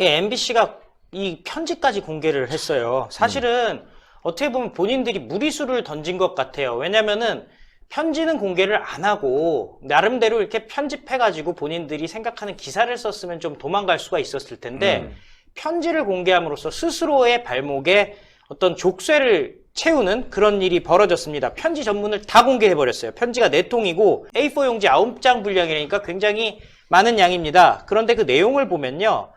MBC가 이 편지까지 공개를 했어요. 사실은 어떻게 보면 본인들이 무리수를 던진 것 같아요. 왜냐면은 편지는 공개를 안 하고 나름대로 이렇게 편집해가지고 본인들이 생각하는 기사를 썼으면 좀 도망갈 수가 있었을 텐데 편지를 공개함으로써 스스로의 발목에 어떤 족쇄를 채우는 그런 일이 벌어졌습니다. 편지 전문을 다 공개해버렸어요. 편지가 4통이고 A4 용지 9장 분량이니까 굉장히 많은 양입니다. 그런데 그 내용을 보면요.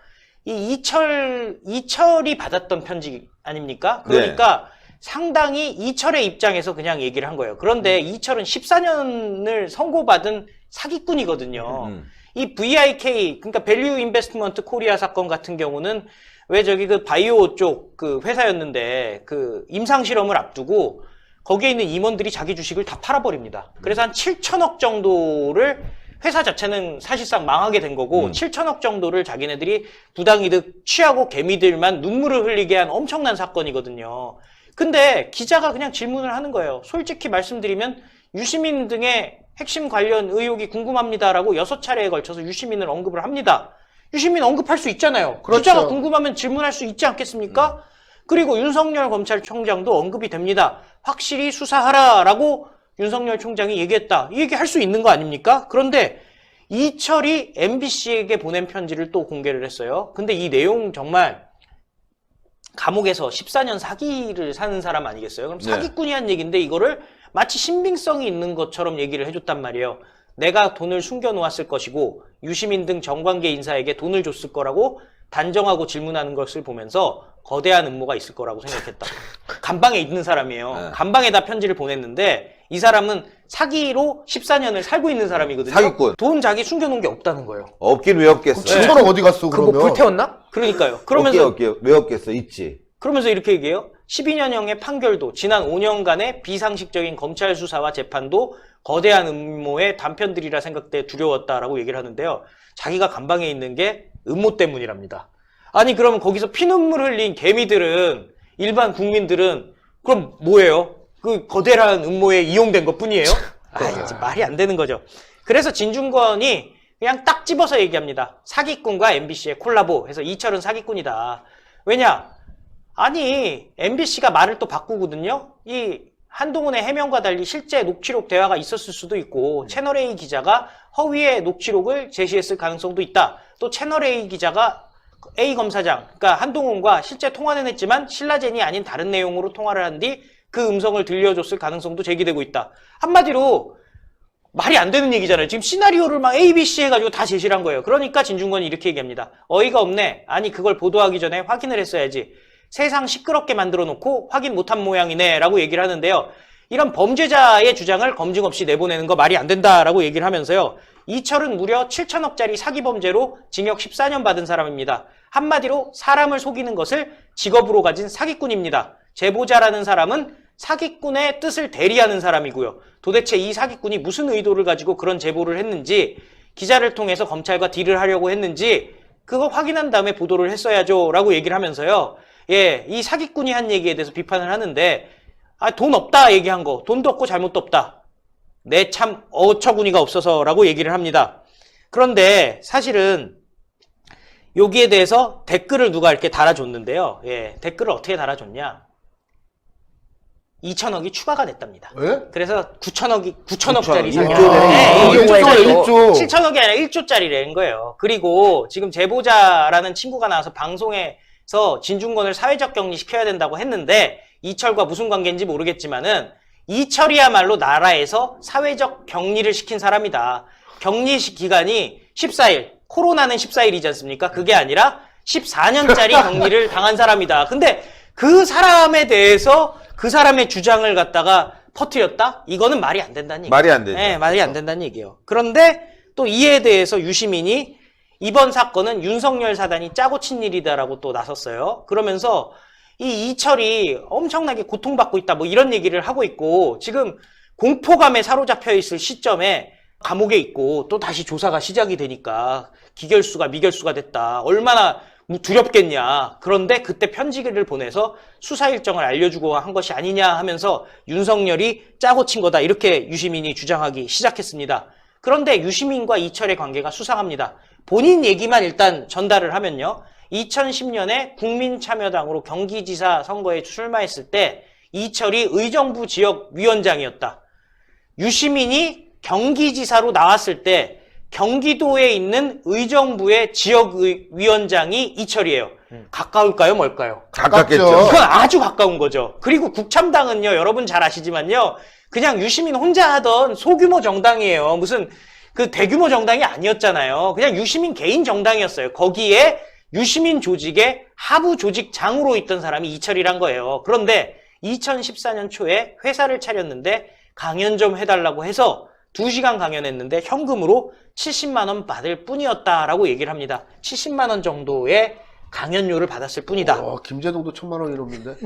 이 이철이 받았던 편지 아닙니까? 그러니까 상당히 이철의 입장에서 그냥 얘기를 한 거예요. 그런데 이철은 14년을 선고받은 사기꾼이거든요. 이 VIK, 그러니까 밸류 인베스트먼트 코리아 사건 같은 경우는 왜 저기 그 바이오 쪽 그 회사였는데 그 임상 실험을 앞두고 거기에 있는 임원들이 자기 주식을 다 팔아버립니다. 그래서 한 7천억 정도를 회사 자체는 사실상 망하게 된 거고 7천억 정도를 자기네들이 부당이득 취하고 개미들만 눈물을 흘리게 한 엄청난 사건이거든요. 근데 기자가 그냥 질문을 하는 거예요. 솔직히 말씀드리면 유시민 등의 핵심 관련 의혹이 궁금합니다라고 6차례에 걸쳐서 유시민을 언급을 합니다. 유시민 언급할 수 있잖아요. 그렇죠. 기자가 궁금하면 질문할 수 있지 않겠습니까? 그리고 윤석열 검찰총장도 언급이 됩니다. 확실히 수사하라라고 윤석열 총장이 얘기했다. 이 얘기 할 수 있는 거 아닙니까? 그런데 이철이 MBC에게 보낸 편지를 또 공개를 했어요. 근데 이 내용 정말 감옥에서 14년 사기를 사는 사람 아니겠어요? 그럼 사기꾼이 한 얘기인데 이거를 마치 신빙성이 있는 것처럼 얘기를 해줬단 말이에요. 내가 돈을 숨겨놓았을 것이고 유시민 등 정관계 인사에게 돈을 줬을 거라고 단정하고 질문하는 것을 보면서 거대한 음모가 있을 거라고 생각했다. 감방에 있는 사람이에요. 감방에다 편지를 보냈는데 이 사람은 사기로 14년을 살고 있는 사람이거든요. 사기꾼. 돈 자기 숨겨놓은 게 없다는 거예요. 없긴 왜 없겠어. 7천억 어디 갔어 그거 그러면? 불태웠나? 그러니까요. 그러면서 왜 없겠어. 있지. 그러면서 이렇게 얘기해요. 12년형의 판결도 지난 5년간의 비상식적인 검찰 수사와 재판도 거대한 음모의 단편들이라 생각돼 두려웠다라고 얘기를 하는데요. 자기가 감방에 있는 게 음모 때문이랍니다. 아니 그러면 거기서 피눈물 흘린 개미들은 일반 국민들은 그럼 뭐예요? 그 거대한 음모에 이용된 것뿐이에요? 이제 말이 안 되는 거죠. 그래서 진중권이 그냥 딱 집어서 얘기합니다. 사기꾼과 MBC의 콜라보 해서 이철은 사기꾼이다. 왜냐? 아니 MBC가 말을 또 바꾸거든요. 이 한동훈의 해명과 달리 실제 녹취록 대화가 있었을 수도 있고 채널A 기자가 허위의 녹취록을 제시했을 가능성도 있다. 또 채널A 기자가 A 검사장, 그러니까 한동훈과 실제 통화는 했지만 신라젠이 아닌 다른 내용으로 통화를 한 뒤 그 음성을 들려줬을 가능성도 제기되고 있다. 한마디로 말이 안 되는 얘기잖아요. 지금 시나리오를 막 A, B, C 해가지고 다 제시를 한 거예요. 그러니까 진중권이 이렇게 얘기합니다. 어이가 없네. 아니 그걸 보도하기 전에 확인을 했어야지. 세상 시끄럽게 만들어 놓고 확인 못한 모양이네 라고 얘기를 하는데요. 이런 범죄자의 주장을 검증 없이 내보내는 거 말이 안 된다라고 얘기를 하면서요. 이철은 무려 7천억짜리 사기 범죄로 징역 14년 받은 사람입니다. 한마디로 사람을 속이는 것을 직업으로 가진 사기꾼입니다. 제보자라는 사람은 사기꾼의 뜻을 대리하는 사람이고요. 도대체 이 사기꾼이 무슨 의도를 가지고 그런 제보를 했는지 기자를 통해서 검찰과 딜을 하려고 했는지 그거 확인한 다음에 보도를 했어야죠 라고 얘기를 하면서요. 이 사기꾼이 한 얘기에 대해서 비판을 하는데 돈 없다 얘기한 거 돈도 없고 잘못도 없다. 내 참 어처구니가 없어서 라고 얘기를 합니다. 그런데 사실은 여기에 대해서 댓글을 누가 이렇게 달아줬는데요. 댓글을 어떻게 달아줬냐. 2천억이 추가가 됐답니다. 왜? 그래서 9천억짜리 사기. 1조. 7천억이 아니라 1조짜리라는 거예요. 그리고 지금 제보자라는 친구가 나와서 방송에서 진중권을 사회적 격리시켜야 된다고 했는데 이철과 무슨 관계인지 모르겠지만은 이철이야말로 나라에서 사회적 격리를 시킨 사람이다. 격리 기간이 14일, 코로나는 14일이지 않습니까? 그게 아니라 14년짜리 격리를 당한 사람이다. 근데 그 사람에 대해서 그 사람의 주장을 갖다가 퍼뜨렸다? 이거는 말이 안 된다는 얘기예요. 말이 안 되죠. 네, 말이 안 된다는 얘기예요. 그런데 또 이에 대해서 유시민이 이번 사건은 윤석열 사단이 짜고 친 일이다라고 또 나섰어요. 그러면서 이 이철이 엄청나게 고통받고 있다 뭐 이런 얘기를 하고 있고 지금 공포감에 사로잡혀 있을 시점에 감옥에 있고 또 다시 조사가 시작이 되니까 기결수가 미결수가 됐다. 얼마나 두렵겠냐. 그런데 그때 편지를 보내서 수사 일정을 알려주고 한 것이 아니냐 하면서 윤석열이 짜고 친 거다. 이렇게 유시민이 주장하기 시작했습니다. 그런데 유시민과 이철의 관계가 수상합니다. 본인 얘기만 일단 전달을 하면요. 2010년에 국민참여당으로 경기지사 선거에 출마했을 때 이철이 의정부 지역위원장이었다. 유시민이 경기지사로 나왔을 때 경기도에 있는 의정부의 지역위원장이 이철이에요. 가까울까요? 멀까요? 가깝겠죠. 이건 아주 가까운 거죠. 그리고 국참당은요, 여러분 잘 아시지만요, 그냥 유시민 혼자 하던 소규모 정당이에요. 무슨 그 대규모 정당이 아니었잖아요. 그냥 유시민 개인 정당이었어요. 거기에 유시민 조직의 하부 조직장으로 있던 사람이 이철이란 거예요. 그런데 2014년 초에 회사를 차렸는데 강연 좀 해달라고 해서 2시간 강연했는데 현금으로 70만 원 받을 뿐이었다라고 얘기를 합니다. 70만 원 정도의 강연료를 받았을 뿐이다. 김재동도 1,000만 원이 넘는데.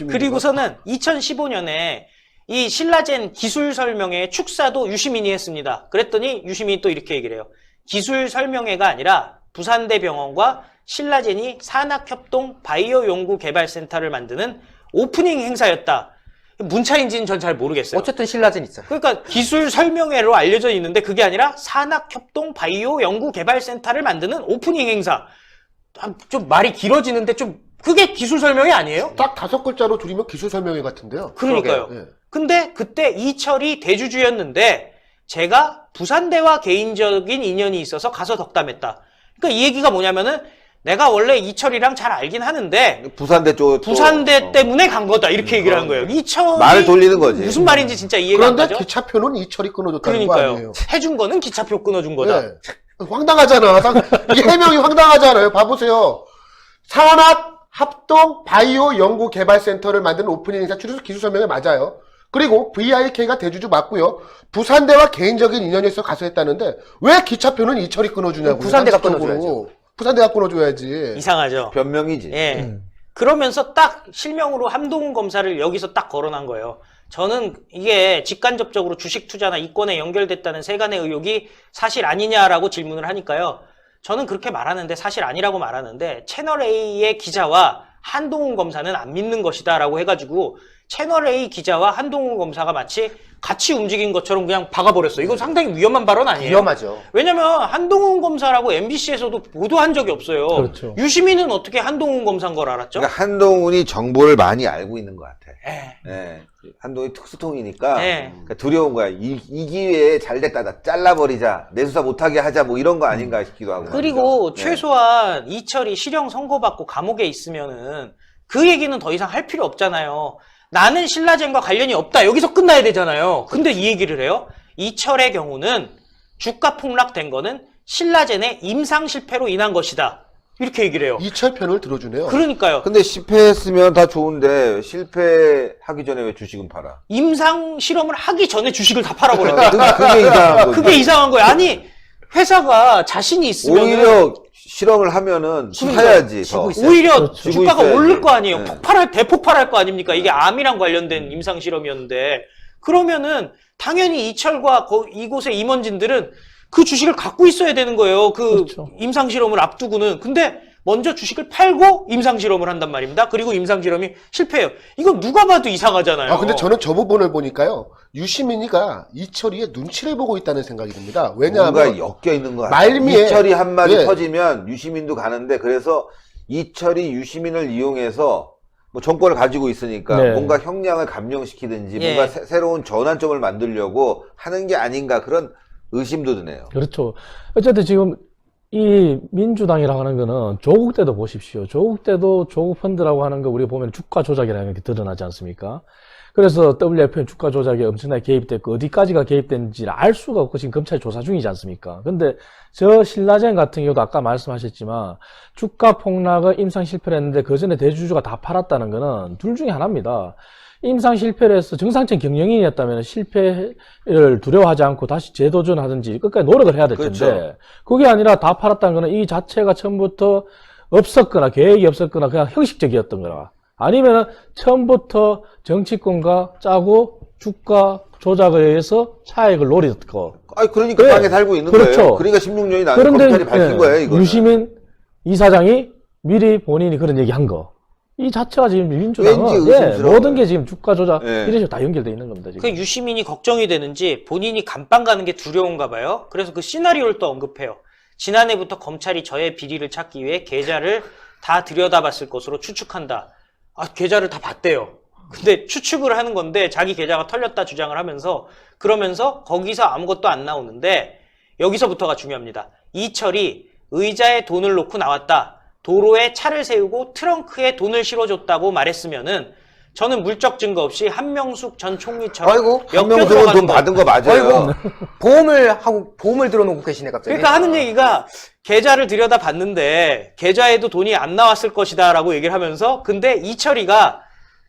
그리고서는 2015년에 이 신라젠 기술 설명회 축사도 유시민이 했습니다. 그랬더니 유시민이 또 이렇게 얘기를 해요. 기술 설명회가 아니라 부산대병원과 신라젠이 산학협동 바이오 연구 개발센터를 만드는 오프닝 행사였다. 문차인지는 전 잘 모르겠어요. 어쨌든 신라젠 있어요. 그러니까 기술 설명회로 알려져 있는데 그게 아니라 산학협동 바이오 연구 개발센터를 만드는 오프닝 행사. 좀 말이 길어지는데 좀 그게 기술 설명회 아니에요? 딱 5글자로 줄이면 기술 설명회 같은데요. 그러니까요. 예. 근데 그때 이철이 대주주였는데 제가 부산대와 개인적인 인연이 있어서 가서 덕담했다. 그러니까 이 얘기가 뭐냐면은 내가 원래 이철이랑 잘 알긴 하는데 부산대 쪽 부산대 때문에 간 거다 이렇게 얘기를 한 거예요. 이철이 말을 돌리는 거지. 무슨 말인지 진짜 이해가 안 그런데 가죠? 기차표는 이철이 끊어줬다는 거 그러니까요. 아니에요. 해준 거는 기차표 끊어준 거다. 예. 황당하잖아. 이게 해명이 황당하잖아요. 봐보세요. 산학 합동 바이오 연구 개발센터를 만드는 오프닝 행사 줄여서 기술 설명회 맞아요. 그리고 VIK가 대주주 맞고요. 부산대와 개인적인 인연이 있어 가서 했다는데 왜 기차표는 이철이 끊어주냐고요. 부산대가 상식적으로. 끊어줘야죠. 부산대가 끊어줘야지. 이상하죠. 변명이지. 예. 그러면서 딱 실명으로 한동훈 검사를 여기서 딱 거론한 거예요. 저는 이게 직간접적으로 주식 투자나 이권에 연결됐다는 세간의 의혹이 사실 아니냐라고 질문을 하니까요. 저는 그렇게 말하는데 사실 아니라고 말하는데 채널A의 기자와 한동훈 검사는 안 믿는 것이다 라고 해가지고 채널A 기자와 한동훈 검사가 마치 같이 움직인 것처럼 그냥 박아버렸어요. 이건 상당히 위험한 발언 아니에요? 위험하죠. 왜냐면 한동훈 검사라고 MBC에서도 보도한 적이 없어요. 그렇죠. 유시민은 어떻게 한동훈 검사인 걸 알았죠? 그러니까 한동훈이 정보를 많이 알고 있는 것 같아. 예. 예. 한동훈이 특수통이니까 네. 그러니까 두려운 거야. 이 기회에 잘 됐다. 잘라버리자. 내수사 못하게 하자. 뭐 이런 거 아닌가 싶기도 하고. 그리고 말이죠. 네. 최소한 이철이 실형 선고받고 감옥에 있으면은 그 얘기는 더 이상 할 필요 없잖아요. 나는 신라젠과 관련이 없다. 여기서 끝나야 되잖아요. 근데 이 얘기를 해요. 이철의 경우는 주가 폭락된 거는 신라젠의 임상 실패로 인한 것이다. 이렇게 얘기를 해요. 이철 편을 들어주네요. 그러니까요. 근데 실패했으면 다 좋은데 실패하기 전에 왜 주식은 팔아? 임상 실험을 하기 전에 주식을 다 팔아버렸다. 그게 이상한 거지. 그게 이상한 거예요. 아니 회사가 자신이 있으면 오히려 실험을 하면은 사야지. 더. 오히려 그렇죠. 주가가 지고 오를 거 있어야지. 아니에요. 네. 대폭발할 거 아닙니까? 이게 암이랑 관련된 임상 실험이었는데 그러면은 당연히 이철과 이곳의 임원진들은 그 주식을 갖고 있어야 되는 거예요. 그 그렇죠. 임상 실험을 앞두고는. 근데 먼저 주식을 팔고 임상 실험을 한단 말입니다. 그리고 임상 실험이 실패해요. 이건 누가 봐도 이상하잖아요. 근데 저는 저 부분을 보니까요. 유시민이가 이철이의 눈치를 보고 있다는 생각이 듭니다. 왜냐하면 뭔가 엮여 있는 거 같아. 말미에 이철이 한 마디 예. 터지면 유시민도 가는데 그래서 이철이 유시민을 이용해서 뭐 정권을 가지고 있으니까 네. 뭔가 형량을 감령시키든지 예. 뭔가 새로운 전환점을 만들려고 하는 게 아닌가 그런 의심도 드네요. 그렇죠. 어쨌든 지금 이 민주당이라고 하는 거는 조국 때도 보십시오. 조국 때도 조국 펀드라고 하는 거 우리가 보면 주가 조작이라는 게 드러나지 않습니까? 그래서 WFM 주가 조작에 엄청나게 개입됐고 어디까지가 개입됐는지를 알 수가 없고 지금 검찰이 조사 중이지 않습니까? 근데 저 신라젠 같은 경우도 아까 말씀하셨지만 주가 폭락을 임상 실패를 했는데 그 전에 대주주가 다 팔았다는 거는 둘 중에 하나입니다. 임상 실패를 해서 정상적 경영인이었다면 실패를 두려워하지 않고 다시 재도전하든지 끝까지 노력을 해야 될 텐데 그렇죠. 그게 아니라 다 팔았다는 거는 이 자체가 처음부터 없었거나 계획이 없었거나 그냥 형식적이었던 거라. 아니면은 처음부터 정치권과 짜고 주가 조작에 의해서 차익을 노렸고. 아니 그러니까 네. 땅에 살고 있는 그렇죠. 거예요. 그러니까 16년이 나는 그런데 검찰이 밝힌 거예요. 이거 유시민 이사장이 미리 본인이 그런 얘기 한 거. 이 자체가 지금 민주당은 왠지 의심스러워요. 모든 게 지금 주가 조작 예. 이런 식으로 다 연결돼 있는 겁니다. 지금. 그 유시민이 걱정이 되는지 본인이 감방 가는 게 두려운가 봐요. 그래서 그 시나리오를 또 언급해요. 지난해부터 검찰이 저의 비리를 찾기 위해 계좌를 다 들여다봤을 것으로 추측한다. 계좌를 다 봤대요. 근데 추측을 하는 건데 자기 계좌가 털렸다 주장을 하면서 그러면서 거기서 아무것도 안 나오는데 여기서부터가 중요합니다. 이철이 의자에 돈을 놓고 나왔다. 도로에 차를 세우고 트렁크에 돈을 실어줬다고 말했으면은 저는 물적 증거 없이 한명숙 전 총리처럼 아이고, 한명숙은 돈 받은 거 맞아요. 아이고, 보험을 들어놓고 계시네, 갑자기. 그러니까 하는 얘기가 계좌를 들여다 봤는데 계좌에도 돈이 안 나왔을 것이다 라고 얘기를 하면서 근데 이철이가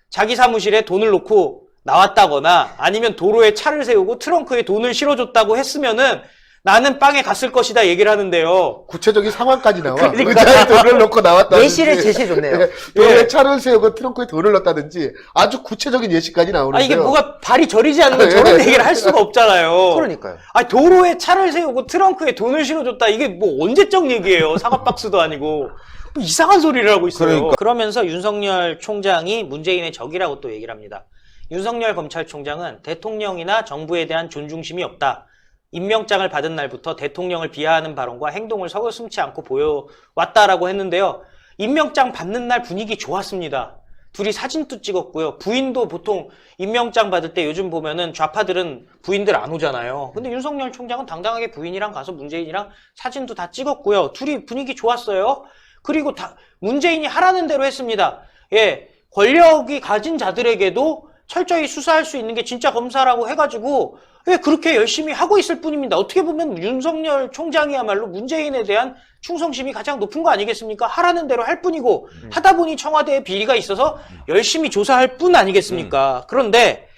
자기 사무실에 돈을 놓고 나왔다거나 아니면 도로에 차를 세우고 트렁크에 돈을 실어줬다고 했으면은 나는 빵에 갔을 것이다 얘기를 하는데요. 구체적인 상황까지 나와. 그러니까. 의자에 돈을 넣고 나왔다든지. 예시를 제시해줬네요. 도로에 예. 차를 세우고 트렁크에 돈을 넣었다든지 아주 구체적인 예시까지 나오는데요. 이게 뭐가 발이 저리지 않으면 저런 얘기를 할 수가 없잖아요. 그러니까요. 도로에 차를 세우고 트렁크에 돈을 실어줬다. 이게 뭐 언제적 얘기예요. 사과박스도 아니고. 뭐 이상한 소리를 하고 있어요. 그러니까. 그러면서 윤석열 총장이 문재인의 적이라고 또 얘기를 합니다. 윤석열 검찰총장은 대통령이나 정부에 대한 존중심이 없다. 임명장을 받은 날부터 대통령을 비하하는 발언과 행동을 서슴지 않고 보여왔다라고 했는데요. 임명장 받는 날 분위기 좋았습니다. 둘이 사진도 찍었고요. 부인도 보통 임명장 받을 때 요즘 보면은 좌파들은 부인들 안 오잖아요. 근데 윤석열 총장은 당당하게 부인이랑 가서 문재인이랑 사진도 다 찍었고요. 둘이 분위기 좋았어요. 그리고 문재인이 하라는 대로 했습니다. 예, 권력이 가진 자들에게도 철저히 수사할 수 있는 게 진짜 검사라고 해가지고 그렇게 열심히 하고 있을 뿐입니다. 어떻게 보면 윤석열 총장이야말로 문재인에 대한 충성심이 가장 높은 거 아니겠습니까? 하라는 대로 할 뿐이고 하다 보니 청와대에 비리가 있어서 열심히 조사할 뿐 아니겠습니까? 그런데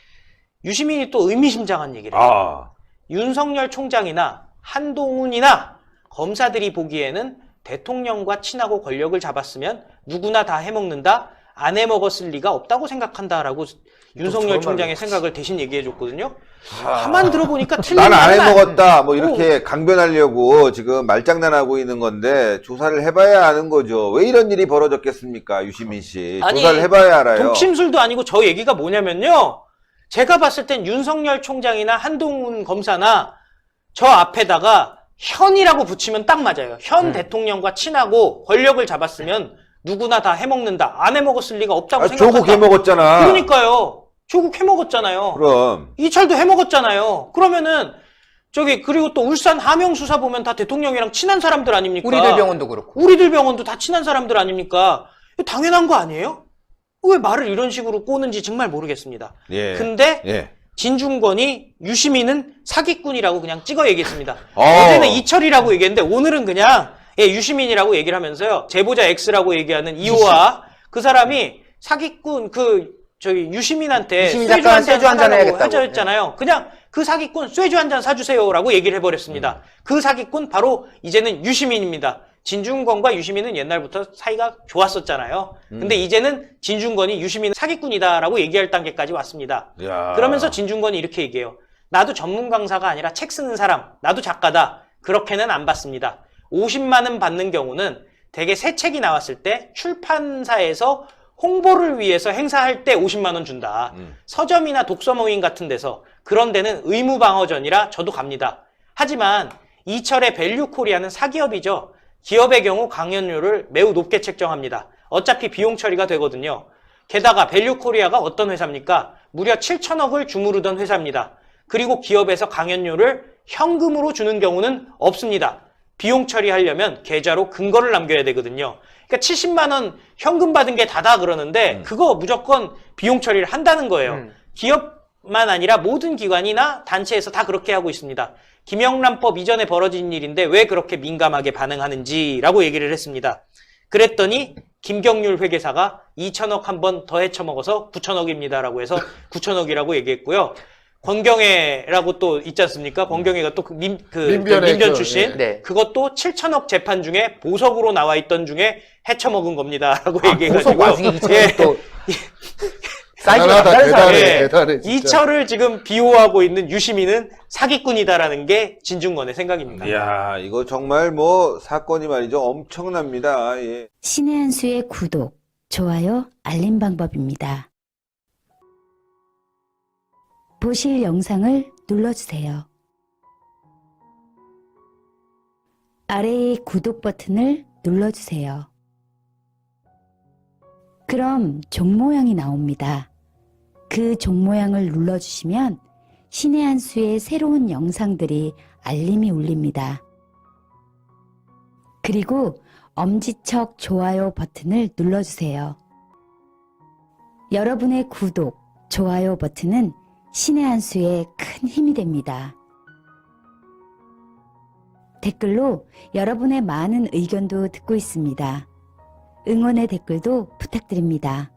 유시민이 또 의미심장한 얘기를 해요. 윤석열 총장이나 한동훈이나 검사들이 보기에는 대통령과 친하고 권력을 잡았으면 누구나 다 해먹는다. 안 해먹었을 리가 없다고 생각한다라고 윤석열 총장의 생각을 대신 얘기해줬거든요. 가만 들어보니까 틀린 난 안 말은 해먹었다. 뭐 이렇게 강변하려고 지금 말장난하고 있는 건데 조사를 해봐야 아는 거죠. 왜 이런 일이 벌어졌겠습니까, 유시민 씨? 아니, 조사를 해봐야 알아요. 독침술도 아니고 저 얘기가 뭐냐면요. 제가 봤을 땐 윤석열 총장이나 한동훈 검사나 저 앞에다가 현이라고 붙이면 딱 맞아요. 현 대통령과 친하고 권력을 잡았으면 누구나 다 해먹는다. 안 해먹었을 리가 없다고 생각한다. 조국 해먹었잖아. 그러니까요. 조국 해먹었잖아요. 그럼. 이철도 해먹었잖아요. 그러면은 그리고 또 울산 하명 수사 보면 다 대통령이랑 친한 사람들 아닙니까? 우리들 병원도 그렇고. 우리들 병원도 다 친한 사람들 아닙니까? 이거 당연한 거 아니에요? 왜 말을 이런 식으로 꼬는지 정말 모르겠습니다. 예. 근데 예. 진중권이 유시민은 사기꾼이라고 그냥 찍어 얘기했습니다. 어제는 이철이라고 얘기했는데 오늘은 그냥 유시민이라고 얘기를 하면서요. 제보자 X라고 얘기하는 이호아 그 사람이 사기꾼 유시민한테 유시민 쇠주 작가는 한 잔 쇠주 한잔 사달라고 해야겠다고. 하자였잖아요. 그냥 그 사기꾼 쇠주 한 잔 사주세요라고 얘기를 해버렸습니다. 그 사기꾼 바로 이제는 유시민입니다. 진중권과 유시민은 옛날부터 사이가 좋았었잖아요. 근데 이제는 진중권이 유시민은 사기꾼이다라고 얘기할 단계까지 왔습니다. 야. 그러면서 진중권이 이렇게 얘기해요. 나도 전문 강사가 아니라 책 쓰는 사람, 나도 작가다. 그렇게는 안 받습니다. 50만 원 받는 경우는 대개 새 책이 나왔을 때 출판사에서 홍보를 위해서 행사할 때 50만 원 준다. 서점이나 독서 모임 같은 데서 그런 데는 의무방어전이라 저도 갑니다. 하지만 이철의 밸류코리아는 사기업이죠. 기업의 경우 강연료를 매우 높게 책정합니다. 어차피 비용 처리가 되거든요. 게다가 밸류코리아가 어떤 회사입니까? 무려 7천억을 주무르던 회사입니다. 그리고 기업에서 강연료를 현금으로 주는 경우는 없습니다. 비용 처리하려면 계좌로 근거를 남겨야 되거든요. 그러니까 70만 원 현금 받은 게 다다 그러는데 그거 무조건 비용 처리를 한다는 거예요. 기업만 아니라 모든 기관이나 단체에서 다 그렇게 하고 있습니다. 김영란법 이전에 벌어진 일인데 왜 그렇게 민감하게 반응하는지라고 얘기를 했습니다. 그랬더니 김경률 회계사가 2천억 한 번 더 헤쳐먹어서 9천억입니다라고 해서 9천억이라고 얘기했고요. 권경애라고 또 있지 않습니까? 권경애가 또 민변 출신. 네. 그것도 7천억 재판 중에 보석으로 나와 있던 중에 헤쳐먹은 겁니다라고 보석 얘기해가지고. 와중에 2천억 또. 사이즈가 대단하다, 다른 사람이에요. 대단해, 예. 대단해. 진짜. 이철을 지금 비호하고 있는 유시민은 사기꾼이다라는 게 진중권의 생각입니다. 이야, 이거 정말 사건이 말이죠. 엄청납니다. 예. 신의 한 수의 구독, 좋아요, 알림 방법입니다. 보실 영상을 눌러주세요. 아래의 구독 버튼을 눌러주세요. 그럼 종 모양이 나옵니다. 그 종 모양을 눌러주시면 신의 한 수의 새로운 영상들이 알림이 울립니다. 그리고 엄지척 좋아요 버튼을 눌러주세요. 여러분의 구독, 좋아요 버튼은 신의 한 수의 큰 힘이 됩니다. 댓글로 여러분의 많은 의견도 듣고 있습니다. 응원의 댓글도 부탁드립니다.